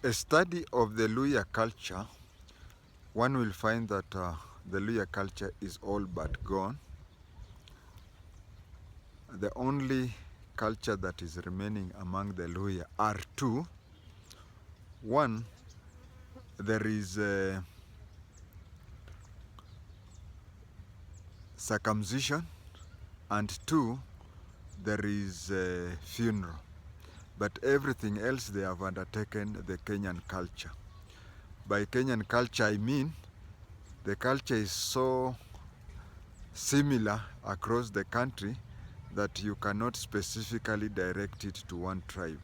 A study of the Luhya culture, one will find that the Luhya culture is all but gone. The only culture that is remaining among the Luhya are two. One, there is circumcision, and two, there is funeral. But everything else they have undertaken the Kenyan culture. By Kenyan culture, I mean the culture is so similar across the country that you cannot specifically direct it to one tribe.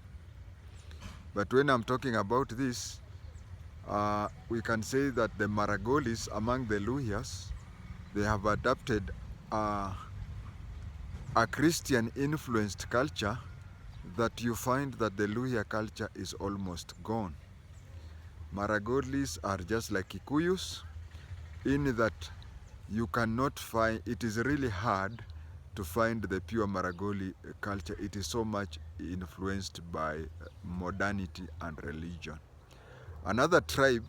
But when I'm talking about this, we can say that the Maragolis among the Luhyas, they have adopted a Christian-influenced culture that you find that the Luhya culture is almost gone. Maragolis are just like Kikuyus in that you cannot find, it is really hard to find the pure Maragoli culture. It is so much influenced by modernity and religion. Another tribe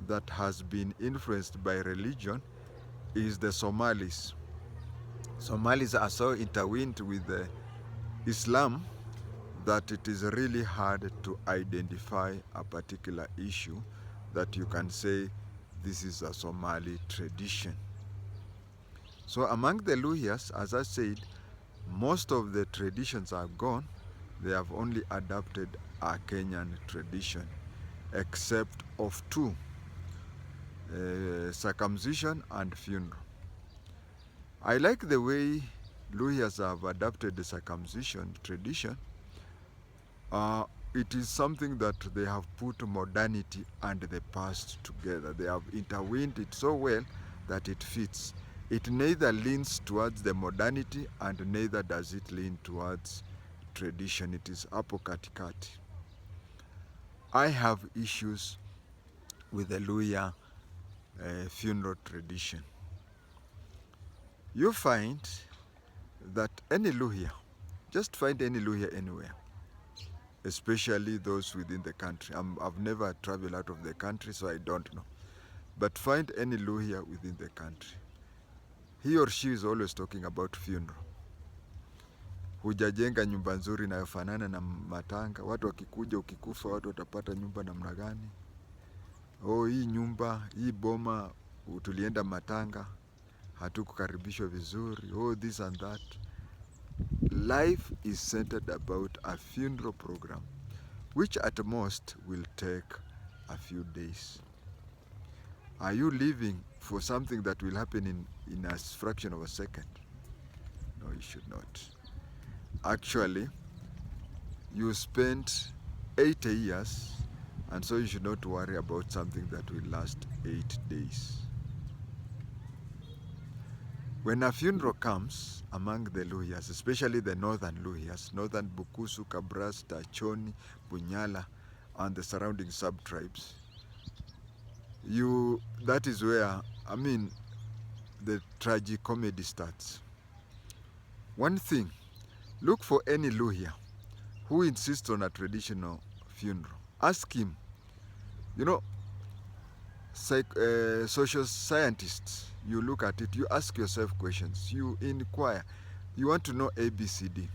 that has been influenced by religion is the Somalis. Somalis are so intertwined with Islam that it is really hard to identify a particular issue that you can say this is a Somali tradition. So among the Luhyas, as I said, most of the traditions are gone. They have only adopted a Kenyan tradition, except of two, circumcision and funeral. I like the way Luhyas have adopted the circumcision tradition. It is something that they have put modernity and the past together. They have intertwined it so well that it fits. It neither leans towards the modernity and neither does it lean towards tradition. It is hapo katikati. I have issues with the Luhya funeral tradition. You find that any Luhya, just find any Luhya anywhere, especially those within the country. I've never traveled out of the country, so I don't know. But find any Luhya within the country. He or she is always talking about funeral. Hujajenga nyumba nzuri inayofanana na matanga. Watu wakikuja, ukikufa, watu watapata nyumba namna gani? Oh, hii nyumba, hii boma, tulienda matanga, hatukukaribishwa vizuri. Oh, this and that. Life is centered about a funeral program, which at most will take a few days. Are you living for something that will happen in a fraction of a second? No, you should not. Actually, you spent 80 years, and so you should not worry about something that will last 8 days. When a funeral comes among the Luhyas, especially the northern Luhyas, northern Bukusu, Kabras, Tachoni, Bunyala, and the surrounding sub-tribes, that is where, the tragicomedy starts. One thing, look for any Luhya who insists on a traditional funeral. Ask him. You know, social scientists, you look at it, you ask yourself questions, you inquire, you want to know ABCD,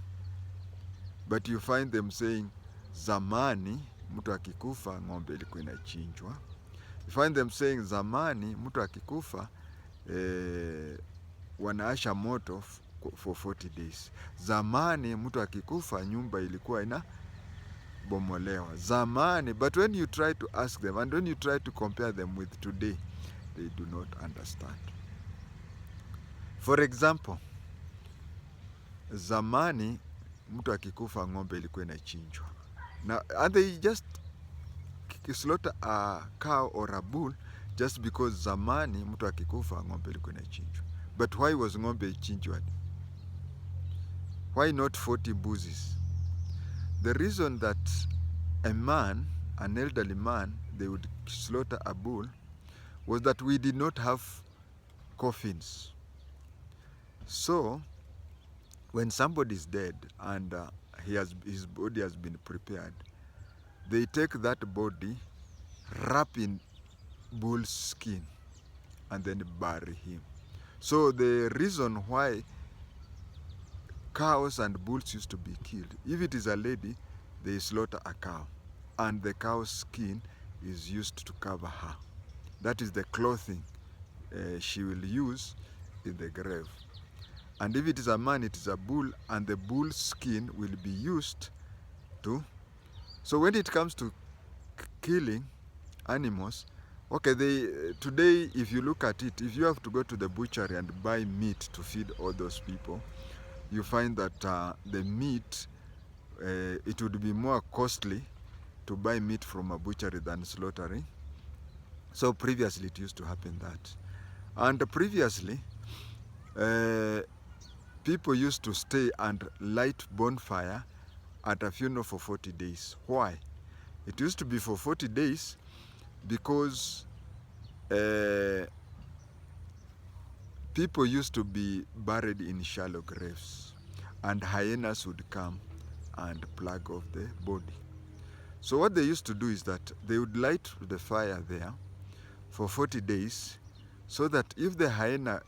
but you find them saying, zamani mtu akikufa ng'ombe ilikuwa inachinjwa. You find them saying, zamani mtu akikufa wanaasha moto for 40 days. Zamani mtu akikufa nyumba ilikuwa ina bomolewa. Zamani, but when you try to ask them and when you try to compare them with today, they do not understand. For example, zamani mtu akikufa ng'ombe ilikuwa inachinjwa. Now, and they just slaughter a cow or a bull just because zamani mtu akikufa ng'ombe ilikuwa inachinjwa. But why was ng'ombe ichinjwa? Why not 40 mbuzi? The reason that a man, an elderly man, they would slaughter a bull was that we did not have coffins. So, when somebody is dead and his body has been prepared, they take that body wrap in bull's skin and then bury him. So the reason why cows and bulls used to be killed, if it is a lady, they slaughter a cow and the cow's skin is used to cover her. That is the clothing she will use in the grave. And if it is a man, it is a bull, and the bull's skin will be used to. So when it comes to killing animals, okay, today, if you look at it, if you have to go to the butchery and buy meat to feed all those people, you find that the meat, it would be more costly to buy meat from a butchery than slaughtering. So previously it used to happen that. And previously, people used to stay and light bonfire at a funeral for 40 days. Why? It used to be for 40 days because people used to be buried in shallow graves and hyenas would come and plug off the body. So what they used to do is that they would light the fire there for 40 days so that if the hyena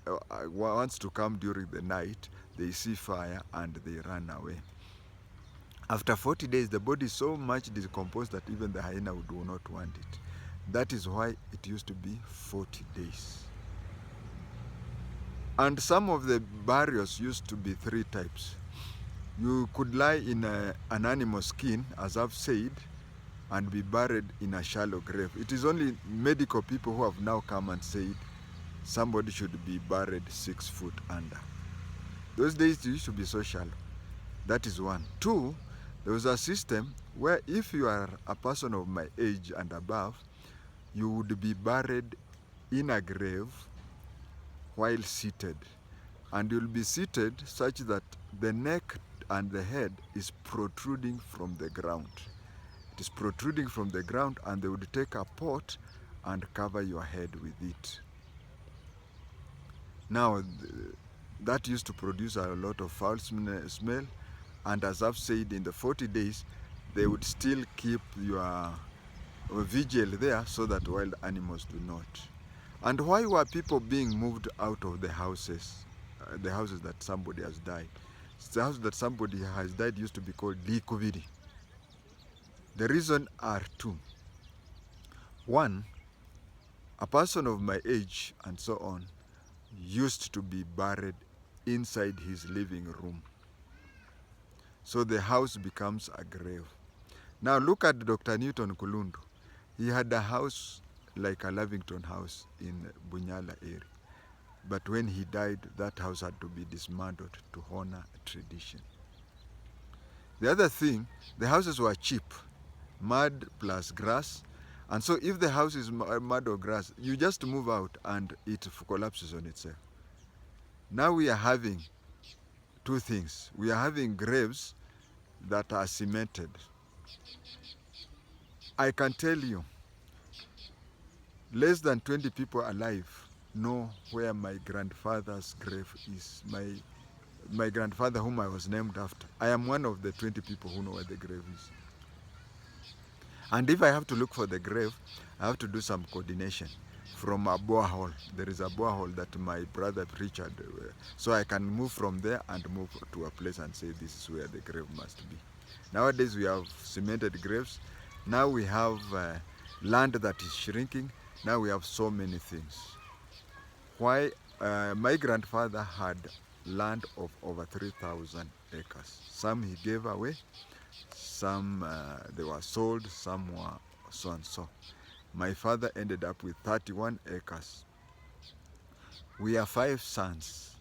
wants to come during the night, they see fire and they run away. After 40 days, the body is so much decomposed that even the hyena would not want it. That is why it used to be 40 days. And some of the burials used to be 3 types. You could lie in an animal skin, as I've said, and be buried in a shallow grave. It is only medical people who have now come and said somebody should be buried 6 foot under. Those days it used to be so shallow. That is 1. 2, there was a system where if you are a person of my age and above, you would be buried in a grave while seated. And you'll be seated such that the neck and the head is protruding from the ground. It is protruding from the ground, and they would take a pot and cover your head with it. Now, that used to produce a lot of foul smell, and as I've said, in the 40 days, they would still keep your vigil there so that wild animals do not. And why were people being moved out of the houses that somebody has died? The house that somebody has died used to be called likubiri. The reason are 2. 1, a person of my age and so on used to be buried inside his living room. So the house becomes a grave. Now look at Dr. Newton Kulundu. He had a house like a Lavington house in Bunyala area. But when he died, that house had to be dismantled to honor tradition. The other thing, the houses were cheap, mud plus grass. And so if the house is mud or grass, you just move out and it collapses on itself. Now we are having 2 things. We are having graves that are cemented. I can tell you, less than 20 people alive know where my grandfather's grave is. My grandfather, whom I was named after, I am one of the 20 people who know where the grave is. And if I have to look for the grave, I have to do some coordination from a borehole. There is a borehole that my brother Richard, so I can move from there and move to a place and say this is where the grave must be. Nowadays we have cemented graves. Now we have land that is shrinking. Now we have so many things. Why? My grandfather had land of over 3,000 acres. Some he gave away, some they were sold, some were so and so. My father ended up with 31 acres. We are 5 sons.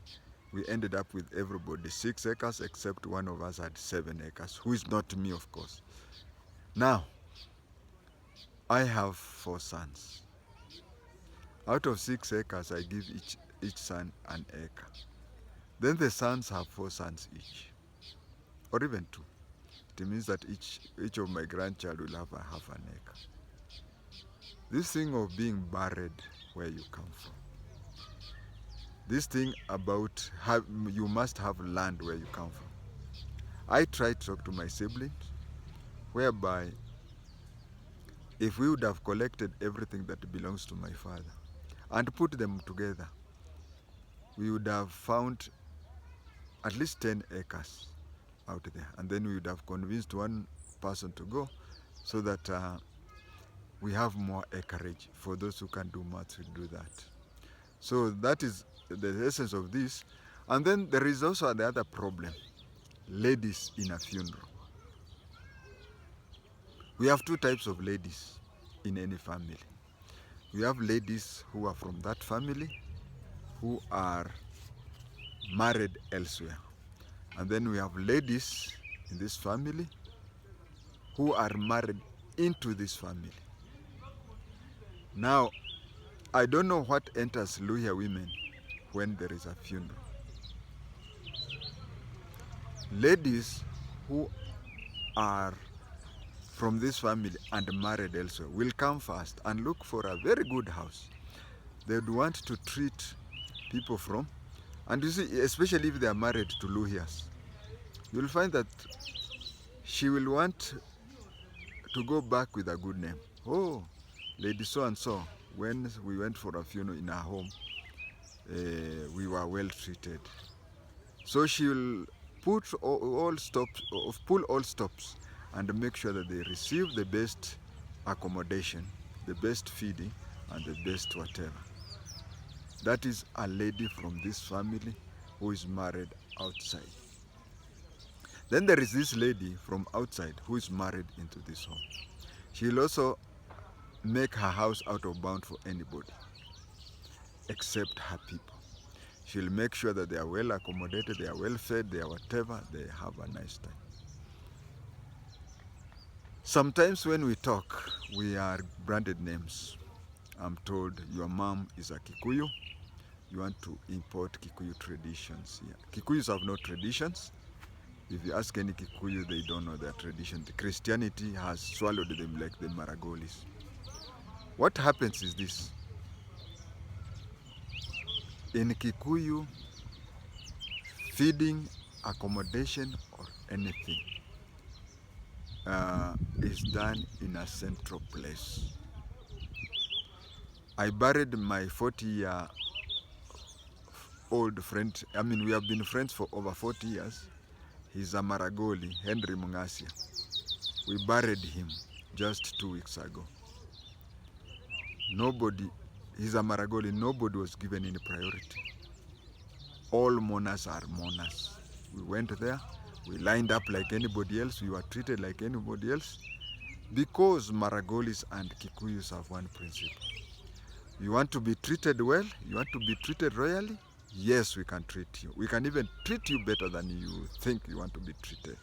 We ended up with everybody 6 acres, except one of us had 7 acres, who is not me, of course. Now, I have 4 sons. Out of 6 acres, I give each son an acre. Then the sons have 4 sons each, or even 2. It means that each of my grandchild will have a half an acre. This thing of being buried where you come from, this thing about you must have land where you come from. I try to talk to my siblings, whereby if we would have collected everything that belongs to my father and put them together, we would have found at least 10 acres out there. And then we would have convinced one person to go so that we have more acreage. For those who can do maths, we do that. So that is the essence of this. And then there is also the other problem, ladies in a funeral. We have two types of ladies in any family. We have ladies who are from that family who are married elsewhere. And then we have ladies in this family who are married into this family. Now, I don't know what enters Luhya women when there is a funeral. Ladies who are from this family and married elsewhere will come first and look for a very good house. They would want to treat people from, and you see, especially if they are married to Luhyas, you'll find that she will want to go back with a good name. Oh, lady so and so, when we went for a funeral in her home, we were well treated. So she will put pull all stops and make sure that they receive the best accommodation, the best feeding, and the best whatever. That is a lady from this family who is married outside. Then there is this lady from outside who is married into this home. She will also make her house out of bound for anybody except her people. She'll make sure that they are well accommodated, they are well fed, they are whatever, they have a nice time. Sometimes when we talk, we are branded names. I'm told your mom is a Kikuyu. You want to import Kikuyu traditions here. Kikuyus have no traditions. If you ask any Kikuyu, they don't know their tradition. The Christianity has swallowed them like the Maragolis. What happens is this. In Kikuyu, feeding, accommodation, or anything is done in a central place. I buried my 40-year-old friend. I mean, we have been friends for over 40 years. He's a Maragoli, Henry Mungasia. We buried him just 2 weeks ago. He's a Maragoli, nobody was given any priority. All mourners are mourners. We went there, we lined up like anybody else, we were treated like anybody else, because Maragolis and Kikuyus have one principle. You want to be treated well, you want to be treated royally, yes, we can treat you. We can even treat you better than you think you want to be treated.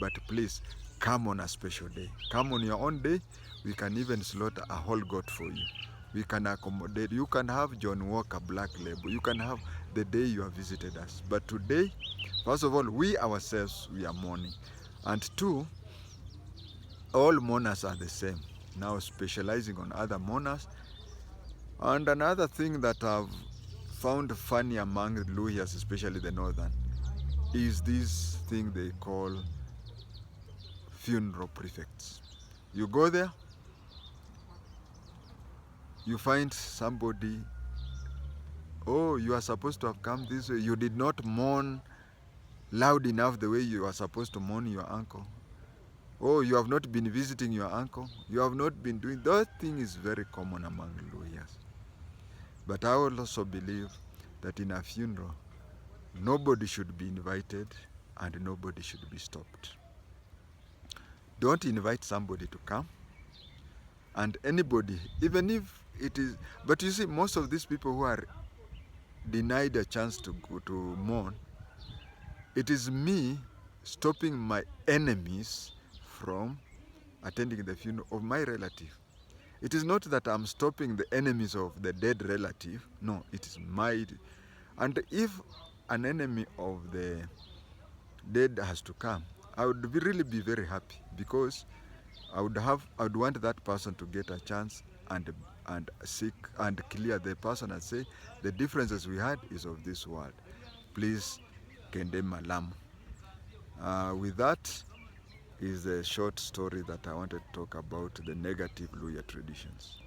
But please, come on a special day. Come on your own day. We can even slaughter a whole goat for you. We can accommodate. You can have John Walker Black Label. You can have the day you have visited us. But today, first of all, we ourselves, we are mourning. And two, all mourners are the same. Now specializing on other mourners. And another thing that I've found funny among the Luhyas, especially the northern, is this thing they call funeral prefects. You go there, you find somebody, oh, you are supposed to have come this way. You did not mourn loud enough the way you are supposed to mourn your uncle. Oh, you have not been visiting your uncle. You have not been doing, that thing is very common among Luhyas. But I also believe that in a funeral, nobody should be invited and nobody should be stopped. Don't invite somebody to come, and anybody, even if it is, but you see, most of these people who are denied a chance to go to mourn, it is me stopping my enemies from attending the funeral of my relative. It is not that I'm stopping the enemies of the dead relative. No, it is my, and if an enemy of the dead has to come, I would really be very happy, because I would want that person to get a chance and seek and clear the person and say, the differences we had is of this world. Please, kende malamu. With that, is a short story that I wanted to talk about the negative Luhya traditions.